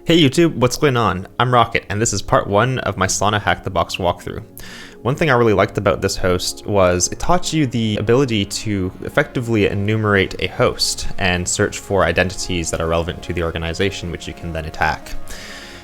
Hey YouTube, what's going on? I'm Rocket, and this is part 1 of my Sauna HackTheBox walkthrough. One thing I really liked about this host was it taught you the ability to effectively enumerate a host and search for identities that are relevant to the organization, which you can then attack.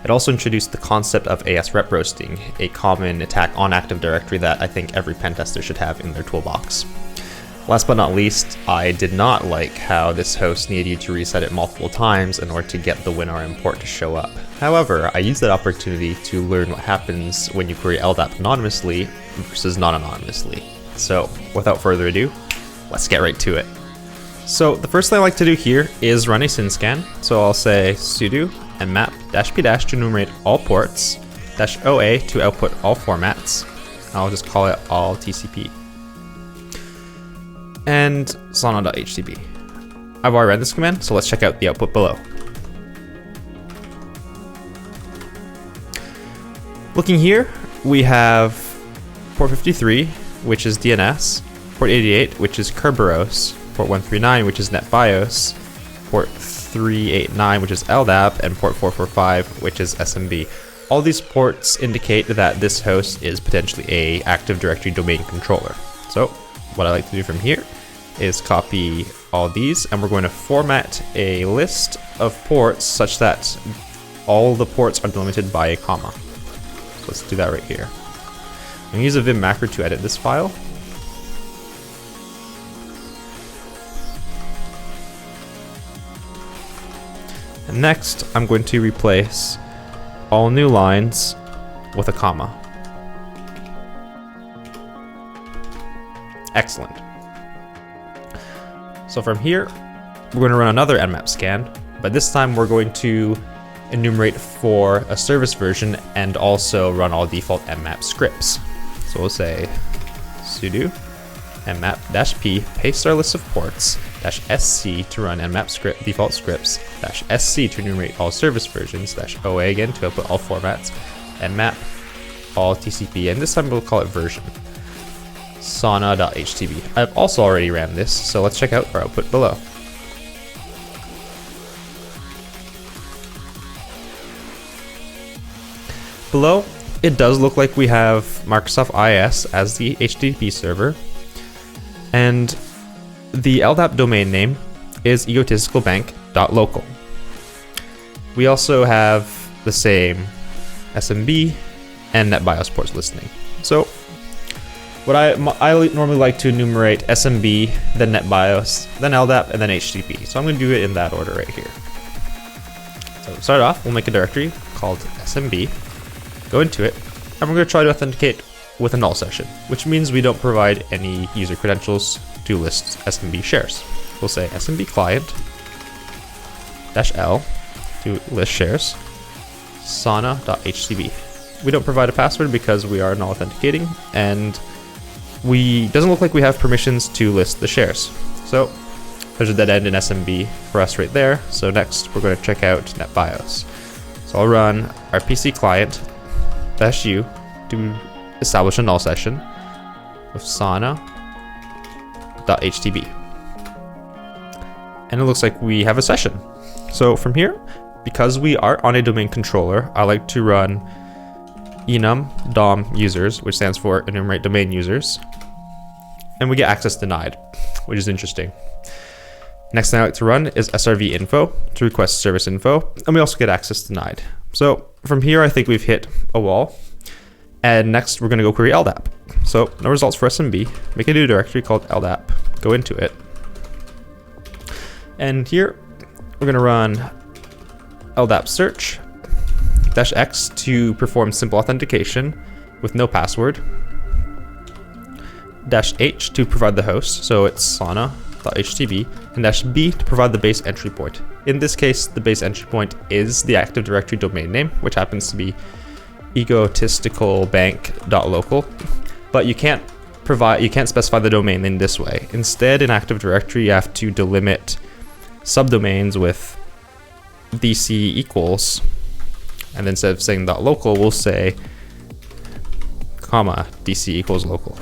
It also introduced the concept of ASREP-roasting, a common attack on Active Directory that I think every pen tester should have in their toolbox. Last but not least, I did not like how this host needed you to reset it multiple times in order to get the WinR import to show up. However, I used that opportunity to learn what happens when you query LDAP anonymously versus not anonymously. So, without further ado, let's get right to it. So, the first thing I like to do here is run a synscan. So I'll say sudo nmap-p- to enumerate all ports, -OA to output all formats. I'll just call it all TCP. And sauna.htb. I've already read this command, so let's check out the output below. Looking here, we have port 53, which is DNS, port 88, which is Kerberos, port 139, which is NetBIOS, port 389, which is LDAP, and port 445, which is SMB. All these ports indicate that this host is potentially a Active Directory domain controller. So what I like to do from here is copy all these, and we're going to format a list of ports such that all the ports are delimited by a comma. So let's do that right here. I'm going to use a vim macro to edit this file. And next, I'm going to replace all new lines with a comma. Excellent. So from here, we're going to run another nmap scan, but this time we're going to enumerate for a service version and also run all default nmap scripts. So we'll say sudo nmap-p paste our list of ports -sc to run nmap script default scripts -sc to enumerate all service versions -oa again to output all formats nmap all TCP, and this time we'll call it version. Sauna.htb. I've also already ran this, so let's check out our output below. Below, it does look like we have Microsoft IS as the HTTP server, and the LDAP domain name is egotisticalbank.local. We also have the same SMB and NetBIOS ports listening. So what I normally like to enumerate SMB, then NetBIOS, then LDAP, and then HTTP. So I'm going to do it in that order right here. So to start off, we'll make a directory called SMB, go into it, and we're going to try to authenticate with a null session, which means we don't provide any user credentials to list SMB shares. We'll say SMB client -L to list shares, sauna.htb. We don't provide a password because we are null authenticating, and doesn't look like we have permissions to list the shares. So there's a dead end in SMB for us right there. So next we're going to check out NetBIOS. So I'll run our PC client -u to establish a null session with sauna.htb. And it looks like we have a session. So from here, because we are on a domain controller, I like to run enum dom users, which stands for enumerate domain users, and we get access denied, which is interesting. Next thing I like to run is srv info to request service info, and we also get access denied. So from here, I think we've hit a wall, and next we're going to go query LDAP. So no results for SMB, make a new directory called LDAP, go into it, and here we're going to run LDAP search -x to perform simple authentication with no password, -h to provide the host, so it's sauna.htb, and -b to provide the base entry point. In this case, the base entry point is the Active Directory domain name, which happens to be egotisticalbank.local, but you can't specify the domain in this way. Instead, in Active Directory, you have to delimit subdomains with dc equals, and then instead of saying .local, we'll say comma dc equals local.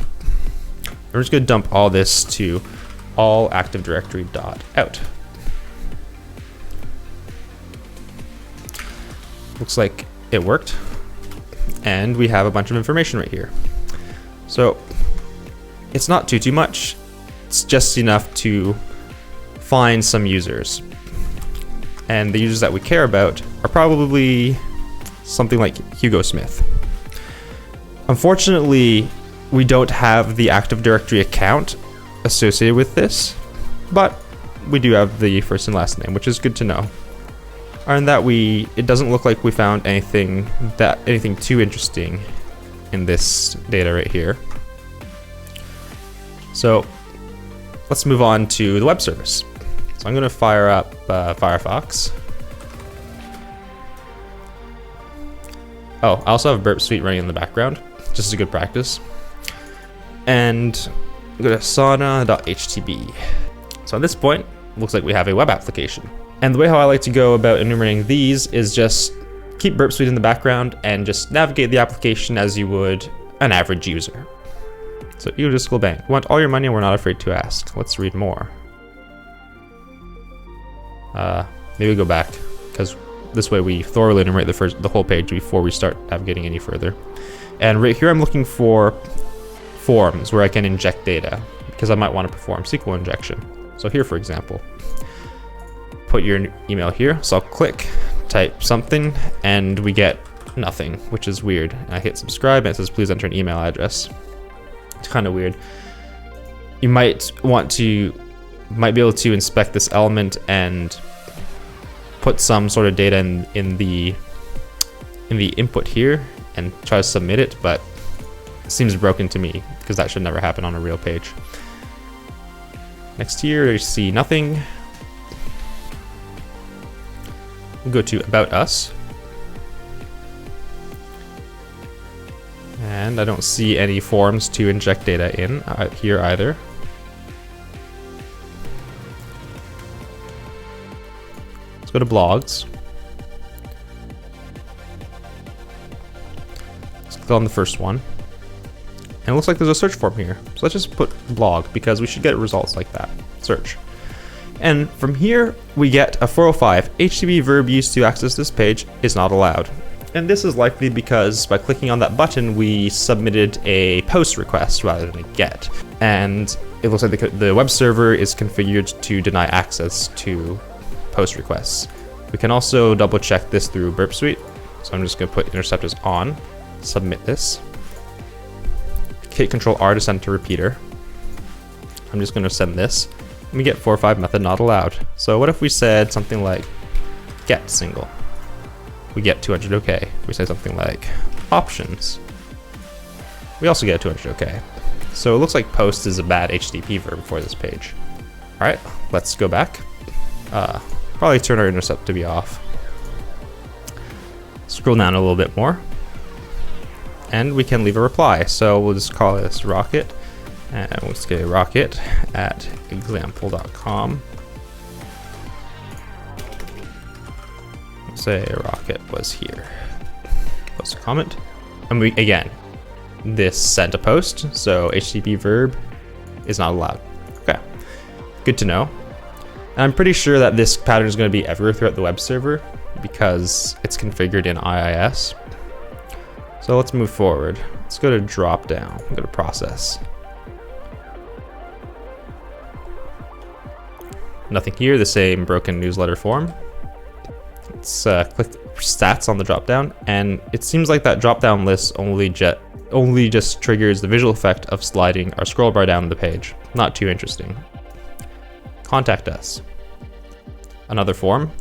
We're just going to dump all this to all Active Directory.out. Looks like it worked. And we have a bunch of information right here. So it's not too much. It's just enough to find some users. And the users that we care about are probably something like Hugo Smith. Unfortunately, we don't have the Active Directory account associated with this, but we do have the first and last name, which is good to know. And that it doesn't look like we found anything too interesting in this data right here. So let's move on to the web service. So I'm going to fire up Firefox. Oh, I also have Burp Suite running in the background, just as a good practice. And go to sauna.htb. So at this point, it looks like we have a web application. And the way how I like to go about enumerating these is just keep Burp Suite in the background and just navigate the application as you would an average user. So Egotistical Bank, we want all your money and we're not afraid to ask. Let's read more. Maybe go back, because this way we thoroughly enumerate the whole page before we start navigating any further. And right here I'm looking for forms where I can inject data, because I might want to perform SQL injection. So here, for example, put your email here. So I'll click, type something, and we get nothing, which is weird. And I hit subscribe and it says please enter an email address. It's kind of weird. You might be able to inspect this element and put some sort of data in the input here and try to submit it, but it seems broken to me because that should never happen on a real page. Next here, you see nothing. We'll go to About Us. And I don't see any forms to inject data in here either. Let's go to blogs. Let's click on the first one. And it looks like there's a search form here. So let's just put blog because we should get results like that. Search. And from here, we get a 405. HTTP verb used to access this page is not allowed. And this is likely because by clicking on that button, we submitted a post request rather than a GET. And it looks like the web server is configured to deny access to post requests. We can also double check this through Burp Suite. So I'm just going to put interceptors on, submit this. Hit Control R to send to repeater. I'm just going to send this. And we get 405 method not allowed. So what if we said something like get single? We get 200 OK. We say something like options. We also get 200 OK. So it looks like post is a bad HTTP verb for this page. All right, let's go back. Probably turn our intercept to be off. Scroll down a little bit more. And we can leave a reply. So we'll just call this rocket. And we'll just get rocket at example.com. Say rocket was here. Post a comment. And we, again, this sent a post. So HTTP verb is not allowed. Okay, good to know. And I'm pretty sure that this pattern is going to be everywhere throughout the web server because it's configured in IIS. So let's move forward. Let's go to drop down, go to process. Nothing here, the same broken newsletter form. Let's click stats on the drop down, and it seems like that drop down list only just triggers the visual effect of sliding our scroll bar down the page. Not too interesting. Contact us. Another form.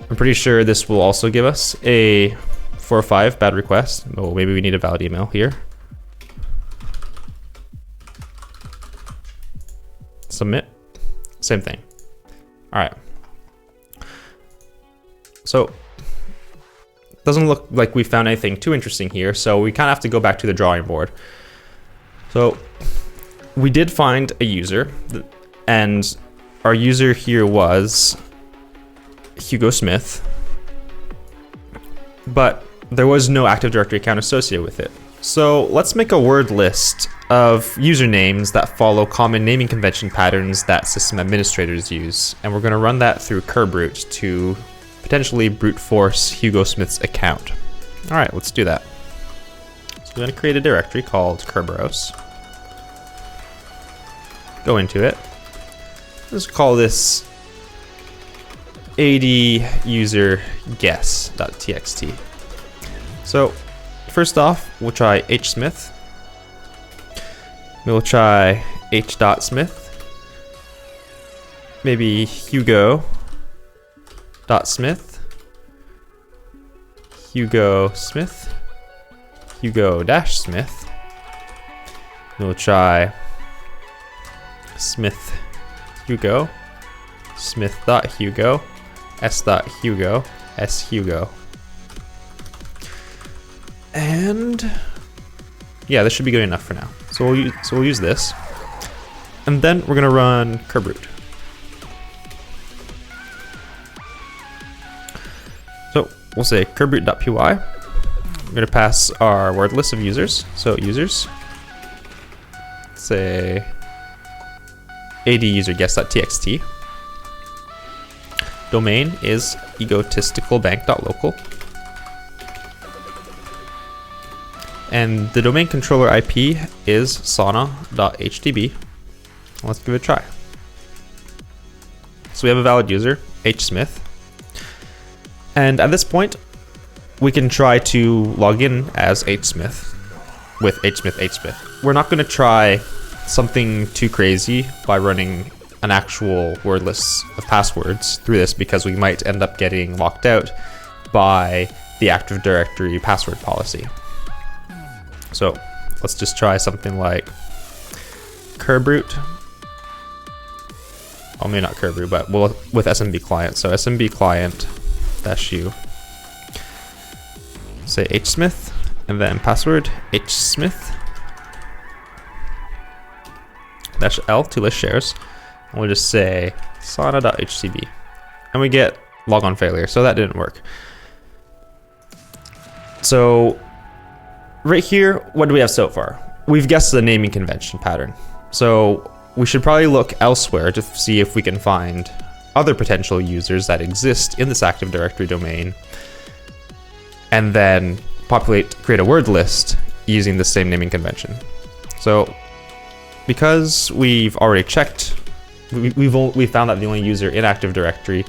I'm pretty sure this will also give us a 405 bad request. Oh, maybe we need a valid email here. Submit. Same thing. All right. So it doesn't look like we found anything too interesting here, so we kind of have to go back to the drawing board. So we did find a user, and our user here was Hugo Smith, but there was no Active Directory account associated with it. So let's make a word list of usernames that follow common naming convention patterns that system administrators use. And we're going to run that through kerbrute to potentially brute force Hugo Smith's account. All right, let's do that. So we're going to create a directory called kerbrute. Go into it. Let's call this ad user guess.txt. So first off, we'll try hsmith. We'll try h.smith. Maybe Hugo.smith. Hugo Smith. Hugo-Smith. We'll try Smith Hugo. Smith.Hugo. S.Hugo. S Hugo. And yeah, this should be good enough for now. So we'll use this. And then we're gonna run kerbrute. So we'll say kerbrute.py. We're gonna pass our word list of users. So users, say ad user guess.txt. Domain is egotisticalbank.local. And the domain controller IP is sauna.htb. Let's give it a try. So we have a valid user, hsmith. And at this point, we can try to log in as hsmith with hsmith. We're not going to try something too crazy by running an actual word list of passwords through this, because we might end up getting locked out by the Active Directory password policy. So let's just try something like kerbrute. Oh, maybe not kerbrute, but with SMB client. So SMB client -u. Say hsmith, and then password hsmith -l to list shares. And we'll just say sauna.htb, and we get logon failure. So that didn't work. So right here, what do we have so far? We've guessed the naming convention pattern. So we should probably look elsewhere to see if we can find other potential users that exist in this Active Directory domain, and then create a word list using the same naming convention. So because we've already checked, we found that the only user in Active Directory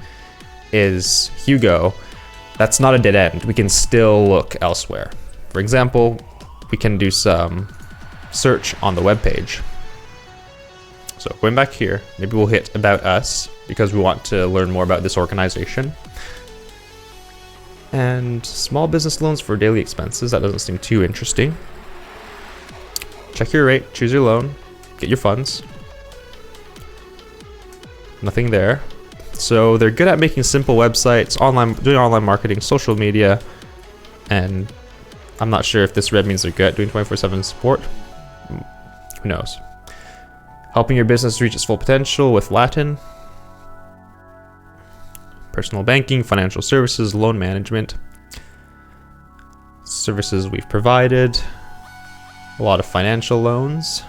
is Hugo. That's not a dead end. We can still look elsewhere. For example, we can do some search on the web page. So going back here, maybe we'll hit About Us, because we want to learn more about this organization. And small business loans for daily expenses. That doesn't seem too interesting. Check your rate, choose your loan, get your funds. Nothing there. So they're good at making simple websites, doing online marketing, social media, and I'm not sure if this red means they're good at doing 24/7 support. Who knows? Helping your business reach its full potential with Latin. Personal banking, financial services, loan management. Services we've provided. A lot of financial loans.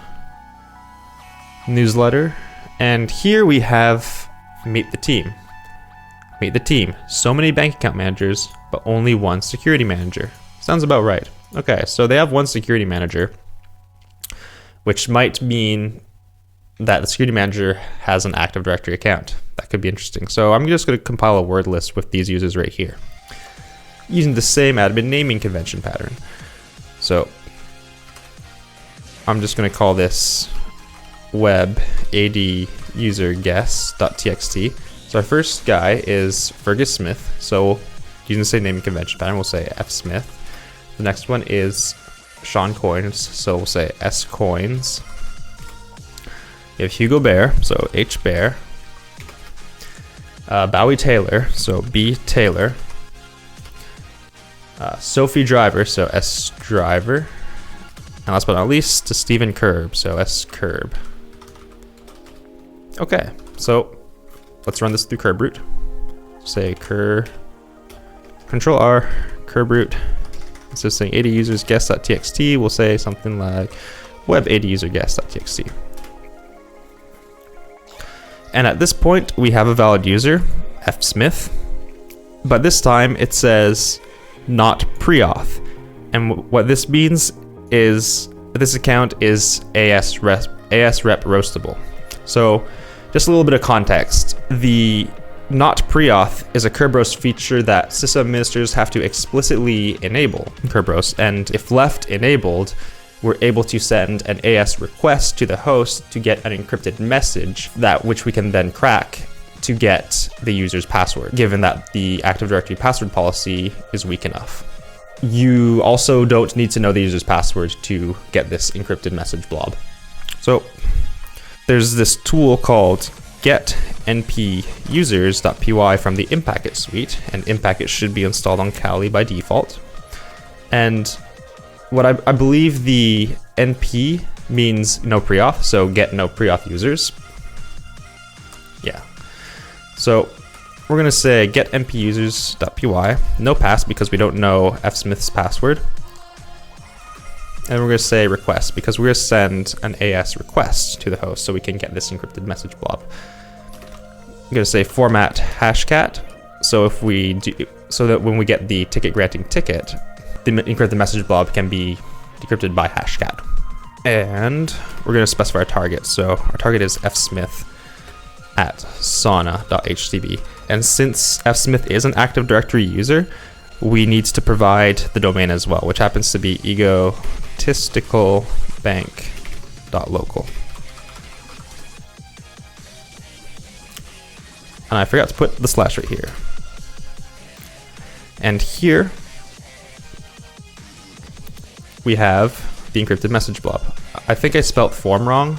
Newsletter. And here we have Meet the Team. Meet the Team. So many bank account managers, but only one security manager. Sounds about right. Okay, so they have one security manager, which might mean that the security manager has an Active Directory account. That could be interesting. So I'm just going to compile a word list with these users right here, using the same admin naming convention pattern. So I'm just going to call this web ad user guess.txt. So our first guy is Fergus Smith. So using the same naming convention pattern, we'll say F Smith. The next one is Sean Coins. So we'll say S Coins. You have Hugo Bear, so H Bear. Bowie Taylor, so B Taylor. Sophie Driver, so S Driver. And last but not least, to Stephen Kerb, so S Kerb. Okay, so let's run this through kerbrute. Say Control R, kerbrute. Instead of saying ad users guess.txt, we'll say something like web ad user guess.txt. And at this point, we have a valid user, F Smith. but this time it says not pre-auth. And what this means is this account is ASREP-roastable. So just a little bit of context. The not pre-auth is a kerb-roast feature that system administrators have to explicitly enable kerb-roast, and if left enabled, we're able to send an AS request to the host to get an encrypted message which we can then crack to get the user's password, given that the Active Directory password policy is weak enough. You also don't need to know the user's password to get this encrypted message blob. So there's this tool called getNPusers.py from the Impacket suite, and Impacket should be installed on Kali by default. And what I believe the NP means no pre-auth, so get no pre-auth users. Yeah. So we're gonna say get npusers.py, no pass because we don't know fsmith's password. And we're gonna say request because we're gonna send an AS request to the host so we can get this encrypted message blob. I'm gonna say format hashcat. So if we do, so that when we get the ticket granting ticket, the encrypted message blob can be decrypted by hashcat. And we're gonna specify our target. So our target is fsmith at sauna.htb. And since fsmith is an Active Directory user, we need to provide the domain as well, which happens to be egotisticalbank.local. And I forgot to put the slash right here. And here we have the encrypted message blob. I think I spelt form wrong,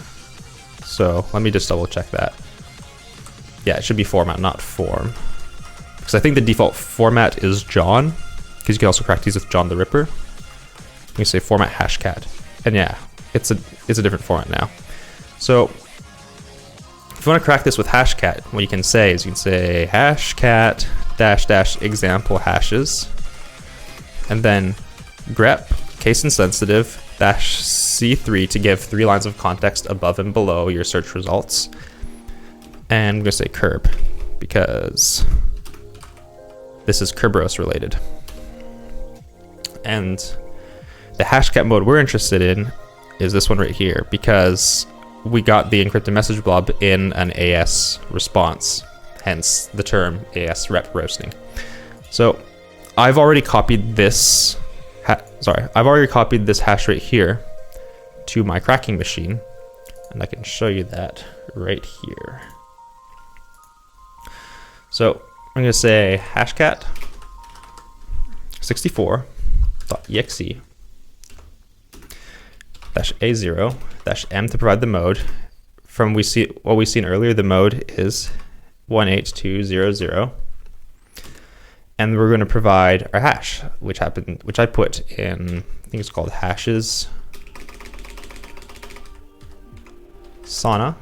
so let me just double check that. Yeah, it should be format, not form. Because I think the default format is John, because you can also crack these with John the Ripper. You can say format hashcat. And yeah, it's a different format now. So if you want to crack this with hashcat, what you can say is you can say hashcat -- example hashes, and then grep case insensitive -c3 to give 3 lines of context above and below your search results. And I'm gonna say kerb because this is kerb-roast related. And the hashcat mode we're interested in is this one right here because we got the encrypted message blob in an AS response, hence the term ASREP-roasting. So I've already copied this hash right here to my cracking machine, and I can show you that right here. So I'm going to say hashcat 64.exe -a0 -m to provide the mode. From what we've seen earlier, the mode is 18200, and we're going to provide our hash, which I put in, I think it's called hashes sauna.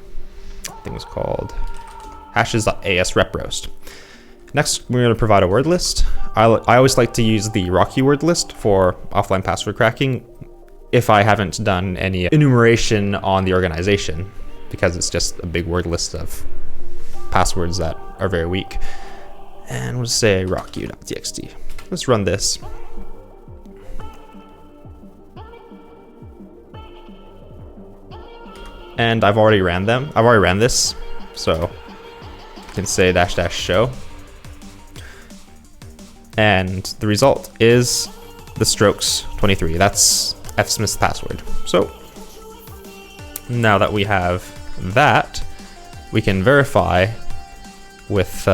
I think it's called hashes.asrep-roast. Next, we're going to provide a word list. I always like to use the Rocky word list for offline password cracking if I haven't done any enumeration on the organization, because it's just a big word list of passwords that are very weak. And we'll say rocky.txt. Let's run this. And I've already ran this, so you can say -- show. And the result is the strokes 23. That's fsmith's password. So now that we have that, we can verify with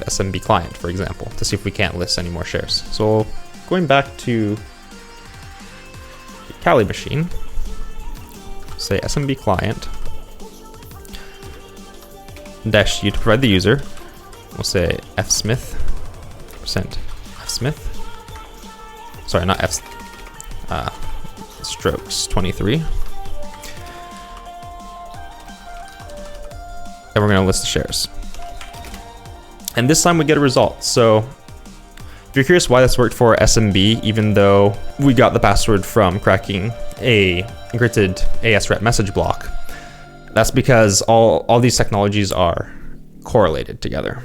SMB client, for example, to see if we can't list any more shares. So going back to the Kali machine, say SMB client -u to provide the user. We'll say fsmith %fsmith. Sorry, not f strokes 23. And we're going to list the shares. And this time we get a result. So if you're curious why this worked for SMB, even though we got the password from cracking a encrypted ASREP message block, that's because all these technologies are correlated together.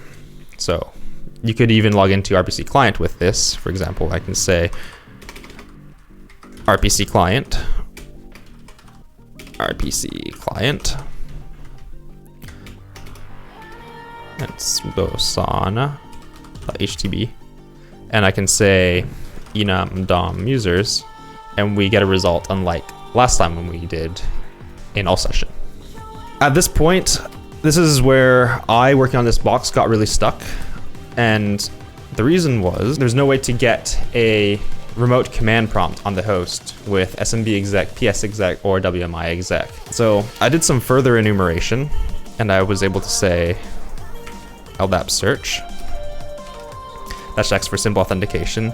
So You could even log into RPC client with this. For example, I can say RPC client. Let's go sauna.htb, and I can say enum dom users, and we get a result unlike last time when we did in all session. At this point, this is where I, working on this box, got really stuck, and the reason was there's no way to get a remote command prompt on the host with SMB exec, PS exec, or WMI exec. So I did some further enumeration, and I was able to say LDAP search, -X for simple authentication,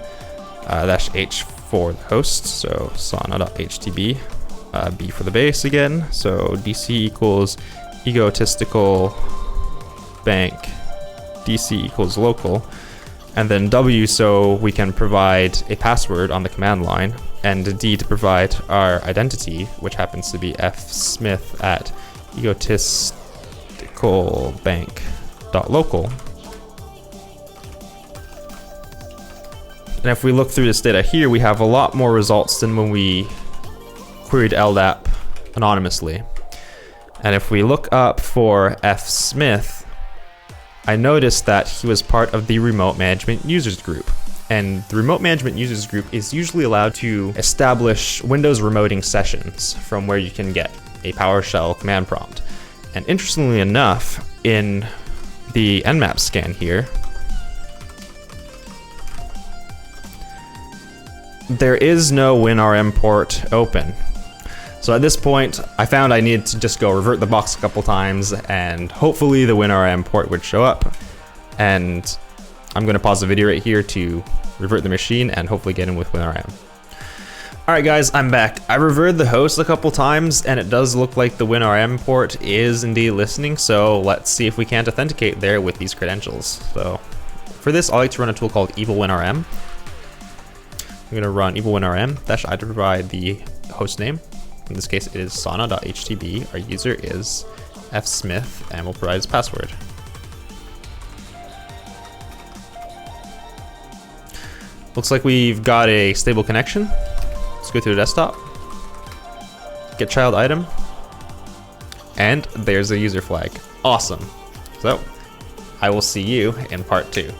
-H for the host, so sauna.htb, B for the base again, so DC equals egotistical bank, DC equals local, and then W so we can provide a password on the command line, and D to provide our identity, which happens to be fsmith at egotisticalbank.local. And if we look through this data here, we have a lot more results than when we queried LDAP anonymously. And if we look up for fsmith, I noticed that he was part of the remote management users group. And the remote management users group is usually allowed to establish Windows remoting sessions from where you can get a PowerShell command prompt. And interestingly enough, in the Nmap scan here, there is no WinRM port open. So at this point, I found I needed to just go revert the box a couple times, and hopefully the WinRM port would show up. And I'm going to pause the video right here to revert the machine and hopefully get in with WinRM. Alright guys, I'm back. I reverted the host a couple times, and it does look like the WinRM port is indeed listening, so let's see if we can't authenticate there with these credentials. So for this, I like to run a tool called evilwinrm. I'm going to run evilwinrm -I to provide the host name. In this case, it is sauna.htb. Our user is fsmith, and we'll provide his password. Looks like we've got a stable connection. Let's go to the desktop, get child item, and there's the user flag. Awesome. So I will see you in part 2.